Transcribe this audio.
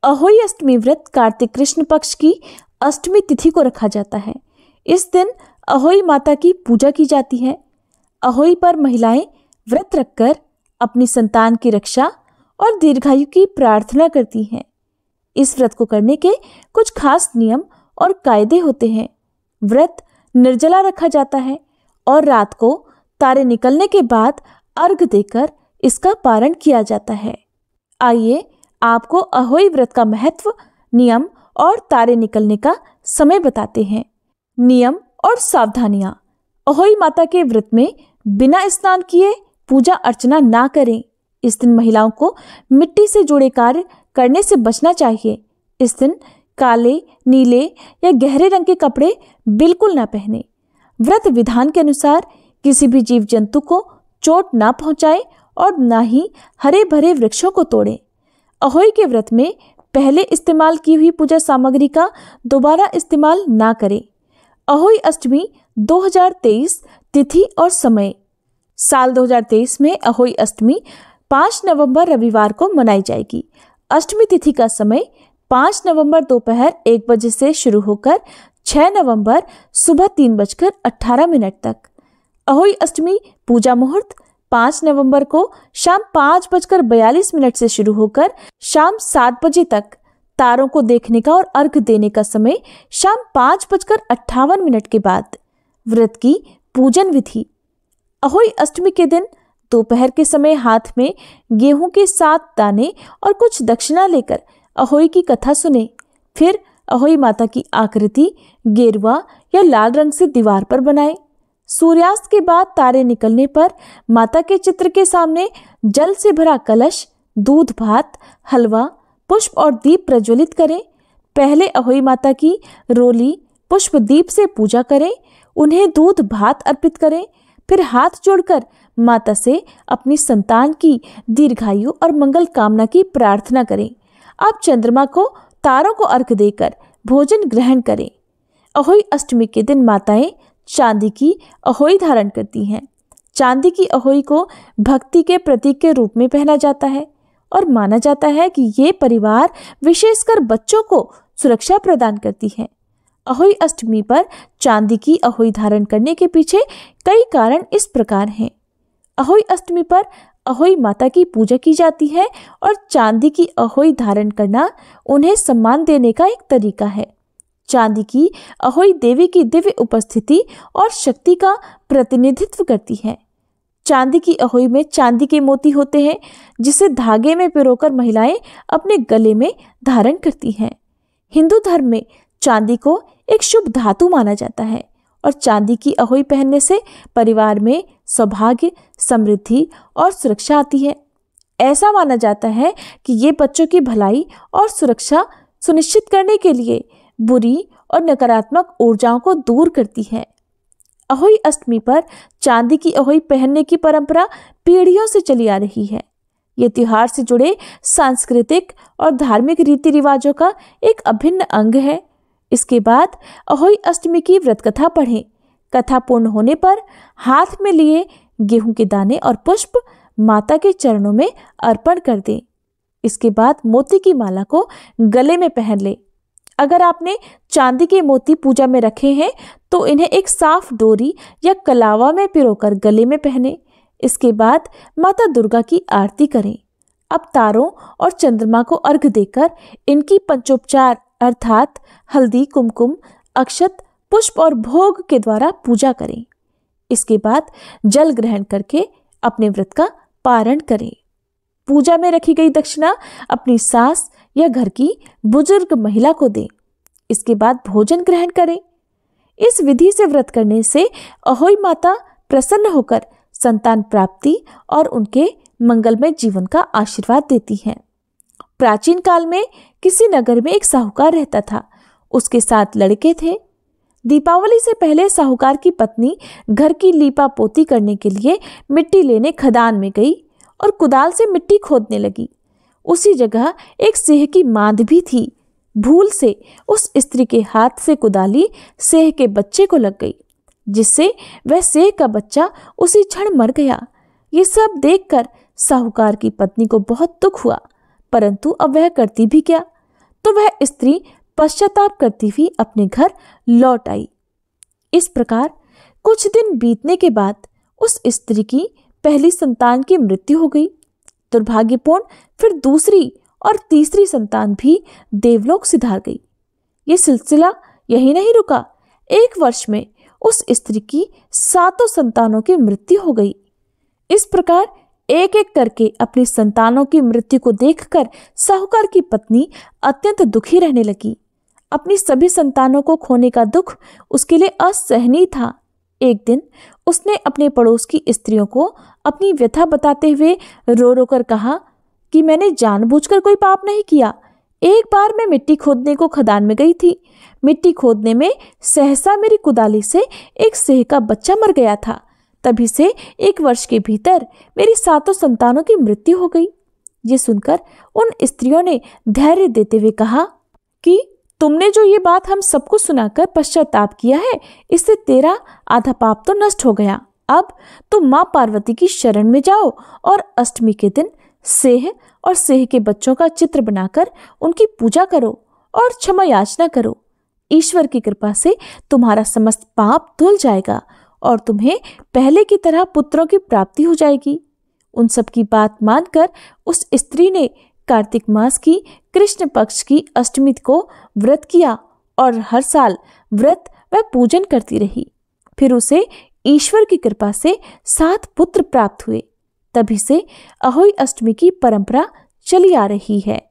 अहोई अष्टमी व्रत कार्तिक कृष्ण पक्ष की अष्टमी तिथि को रखा जाता है। इस दिन अहोई माता की पूजा की जाती है। अहोई पर महिलाएं व्रत रखकर अपनी संतान की रक्षा और दीर्घायु की प्रार्थना करती हैं। इस व्रत को करने के कुछ खास नियम और कायदे होते हैं। व्रत निर्जला रखा जाता है और रात को तारे निकलने के बाद अर्घ देकर इसका पारण किया जाता है। आइए आपको अहोई व्रत का महत्व, नियम और तारे निकलने का समय बताते हैं। नियम और सावधानियां। अहोई माता के व्रत में बिना स्नान किए पूजा अर्चना ना करें। इस दिन महिलाओं को मिट्टी से जुड़े कार्य करने से बचना चाहिए। इस दिन काले, नीले या गहरे रंग के कपड़े बिल्कुल ना पहने। व्रत विधान के अनुसार किसी भी जीव जंतु को चोट ना पहुंचाए और ना ही हरे भरे वृक्षों को तोड़े। अहोई के व्रत में पहले इस्तेमाल की हुई पूजा सामग्री का दोबारा इस्तेमाल ना करें। अहोई अष्टमी 2023 तिथि और समय। साल 2023 में अहोई अष्टमी 5 नवंबर रविवार को मनाई जाएगी। अष्टमी तिथि का समय 5 नवंबर दोपहर 1 बजे से शुरू होकर 6 नवंबर सुबह 3:18 तक। अहोई अष्टमी पूजा मुहूर्त 5 नवंबर को शाम 5:42 से शुरू होकर शाम 7 बजे तक। तारों को देखने का और अर्घ देने का समय शाम 5:58 के बाद। व्रत की पूजन विधि। अहोई अष्टमी के दिन दोपहर के समय हाथ में गेहूं के 7 दाने और कुछ दक्षिणा लेकर अहोई की कथा सुने। फिर अहोई माता की आकृति गेरुआ या लाल रंग से दीवार पर बनाएं। सूर्यास्त के बाद तारे निकलने पर माता के चित्र के सामने जल से भरा कलश, दूध भात, हलवा, पुष्प और दीप प्रज्वलित करें। पहले अहोई माता की रोली पुष्प दीप से पूजा करें। उन्हें दूध भात अर्पित करें। फिर हाथ जोड़कर माता से अपनी संतान की दीर्घायु और मंगल कामना की प्रार्थना करें। आप चंद्रमा को, तारों को अर्घ देकर भोजन ग्रहण करें। अहोई अष्टमी के दिन माताएं चांदी की अहोई धारण करती हैं। चांदी की अहोई को भक्ति के प्रतीक के रूप में पहना जाता है और माना जाता है कि ये परिवार, विशेषकर बच्चों को सुरक्षा प्रदान करती है। अहोई अष्टमी पर चांदी की अहोई धारण करने के पीछे कई कारण इस प्रकार हैं। अहोई अष्टमी पर अहोई माता की पूजा की जाती है और चांदी की अहोई धारण करना उन्हें सम्मान देने का एक तरीका है। चांदी की अहोई देवी की दिव्य उपस्थिति और शक्ति का प्रतिनिधित्व करती है। चांदी की अहोई में चांदी के मोती होते हैं, जिसे धागे में पिरोकर महिलाएं अपने गले में धारण करती हैं। हिंदू धर्म में चांदी को एक शुभ धातु माना जाता है और चांदी की अहोई पहनने से परिवार में सौभाग्य, समृद्धि और सुरक्षा आती है। ऐसा माना जाता है कि ये बच्चों की भलाई और सुरक्षा सुनिश्चित करने के लिए बुरी और नकारात्मक ऊर्जाओं को दूर करती है। अहोई अष्टमी पर चांदी की अहोई पहनने की परंपरा पीढ़ियों से चली आ रही है। ये त्योहार से जुड़े सांस्कृतिक और धार्मिक रीति रिवाजों का एक अभिन्न अंग है। इसके बाद अहोई अष्टमी की व्रत कथा पढ़ें। कथा पूर्ण होने पर हाथ में लिए गेहूं के दाने और पुष्प माता के चरणों में अर्पण कर दें। इसके बाद मोती की माला को गले में पहन लें। अगर आपने चांदी के मोती पूजा में रखे हैं तो इन्हें एक साफ डोरी या कलावा में पिरोकर गले में पहने। इसके बाद माता दुर्गा की आरती करें। अब तारों और चंद्रमा को अर्घ देकर इनकी पंचोपचार अर्थात हल्दी, कुमकुम, अक्षत, पुष्प और भोग के द्वारा पूजा करें। इसके बाद जल ग्रहण करके अपने व्रत का पारण करें। पूजा में रखी गई दक्षिणा अपनी सास या घर की बुजुर्ग महिला को दें। इसके बाद भोजन ग्रहण करें। इस विधि से व्रत करने से अहोई माता प्रसन्न होकर संतान प्राप्ति और उनके मंगलमय जीवन का आशीर्वाद देती हैं। प्राचीन काल में किसी नगर में एक साहूकार रहता था। उसके 7 लड़के थे। दीपावली से पहले साहूकार की पत्नी घर की लीपा पोती करने के लिए मिट्टी लेने खदान में गई और कुदाल से मिट्टी खोदने लगी। उसी जगह एक सेह की मांद भी थी। भूल से उस स्त्री के हाथ से कुदाली सेह के बच्चे को लग गई, जिससे वह सेह का बच्चा उसी क्षण मर गया। ये सब देखकर साहूकार की पत्नी को बहुत दुख हुआ, परंतु अब वह करती भी क्या। तो वह स्त्री पश्चाताप करती हुई अपने घर लौट आई। इस प्रकार कुछ दिन बीतने के बाद उस स्त्री की पहली संतान की मृत्यु हो गई। दुर्भाग्यपूर्ण फिर दूसरी और तीसरी संतान भी देवलोक सिधार गई। ये सिलसिला यही नहीं रुका। 1 वर्ष में उस स्त्री की 7 संतानों की मृत्यु हो गई। इस प्रकार एक एक करके अपनी संतानों की मृत्यु को देखकर साहूकार की पत्नी अत्यंत दुखी रहने लगी। अपनी सभी संतानों को खोने का दुख उसके लिए असहनीय था। एक दिन उसने अपने पड़ोस की स्त्रियों को अपनी व्यथा बताते हुए रो रो कर कहा कि मैंने जानबूझकर कोई पाप नहीं किया। एक बार मैं मिट्टी खोदने को खदान में गई थी। मिट्टी खोदने में सहसा मेरी कुदाली से एक सिंह का बच्चा मर गया था। तभी से 1 वर्ष के भीतर मेरी 7 संतानों की मृत्यु हो गई। ये सुनकर उन स्त्रियों ने धैर्य देते हुए कहा कि तुमने जो ये बात हम सबको सुनाकर पश्चाताप किया है, इससे तेरा आधा पाप तो नष्ट हो गया। अब तुम माँ पार्वती की शरण में जाओ और अष्टमी के दिन सिंह और सिंह के बच्चों का चित्र बनाकर उनकी पूजा करो और क्षमा याचना करो। ईश्वर की कृपा से तुम्हारा समस्त पाप धुल जाएगा और तुम्हें पहले की तरह पुत्रों की प्राप्ति हो जाएगी। उन सब की बात मानकर उस स्त्री ने कार्तिक मास की कृष्ण पक्ष की अष्टमी को व्रत किया और हर साल व्रत व पूजन करती रही। फिर उसे ईश्वर की कृपा से 7 पुत्र प्राप्त हुए। तभी से अहोई अष्टमी की परंपरा चली आ रही है।